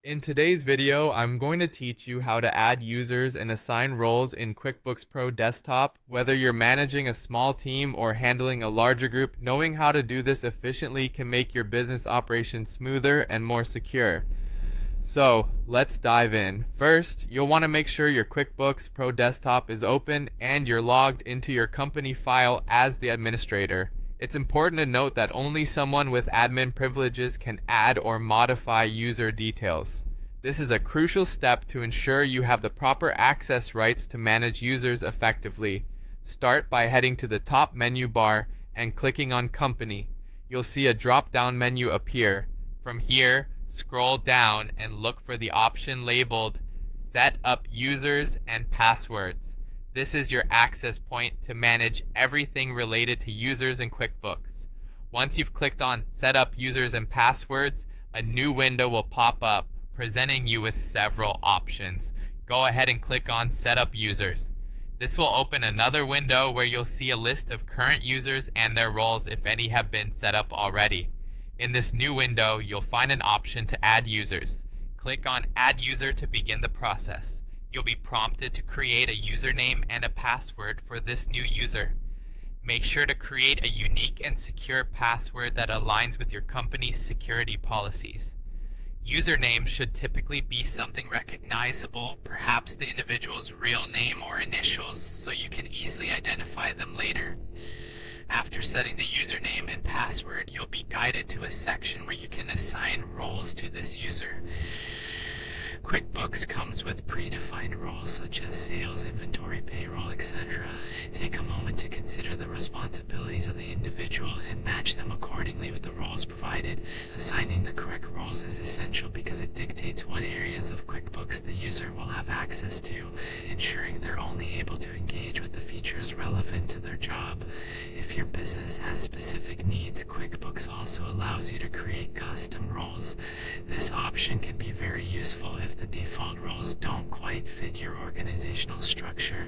In today's video, I'm going to teach you how to add users and assign roles in QuickBooks Pro Desktop. Whether you're managing a small team or handling a larger group, knowing how to do this efficiently can make your business operation smoother and more secure. So, let's dive in. First, you'll want to make sure your QuickBooks Pro Desktop is open and you're logged into your company file as the administrator. It's important to note that only someone with admin privileges can add or modify user details. This is a crucial step to ensure you have the proper access rights to manage users effectively. Start by heading to the top menu bar and clicking on Company. You'll see a drop-down menu appear. From here, scroll down and look for the option labeled Set Up Users and Passwords. This is your access point to manage everything related to users in QuickBooks. Once you've clicked on Set Up Users and Passwords, a new window will pop up, presenting you with several options. Go ahead and click on Set Up Users. This will open another window where you'll see a list of current users and their roles if any have been set up already. In this new window, you'll find an option to add users. Click on Add User to begin the process. You'll be prompted to create a username and a password for this new user. Make sure to create a unique and secure password that aligns with your company's security policies. Username should typically be something recognizable, perhaps the individual's real name or initials, so you can easily identify them later. After setting the username and password, you'll be guided to a section where you can assign roles to this user. QuickBooks comes with predefined roles such as sales, inventory, payroll, etc. Take a moment to consider the responsibilities of the individual and match them accordingly with the roles provided. Assigning the correct roles is essential because it dictates what areas of QuickBooks the user will have access to, ensuring they're only able to engage with the features relevant to their job. If your business has specific needs, QuickBooks also allows you to create custom roles. This option can be very useful if the default roles don't quite fit your organizational structure.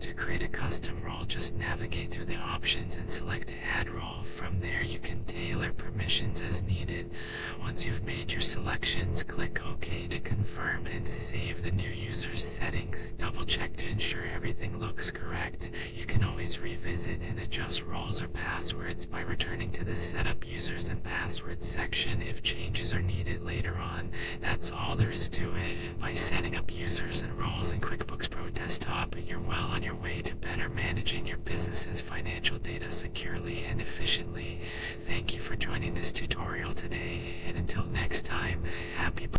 To create a custom role, just navigate through the options and select Add Role. From there, you can tailor permissions as needed. Once you've made your selections, click OK to confirm and save the new user's settings. Double check to ensure everything looks correct. You can always revisit and adjust roles or passwords by returning to the Setup Users and Passwords section if changes are needed later on. That's all there is to it. By setting up users and roles in QuickBooks Pro Desktop, you're well on your way to better managing your business's financial data securely and efficiently. Thank you for joining this tutorial today, and until next time, happy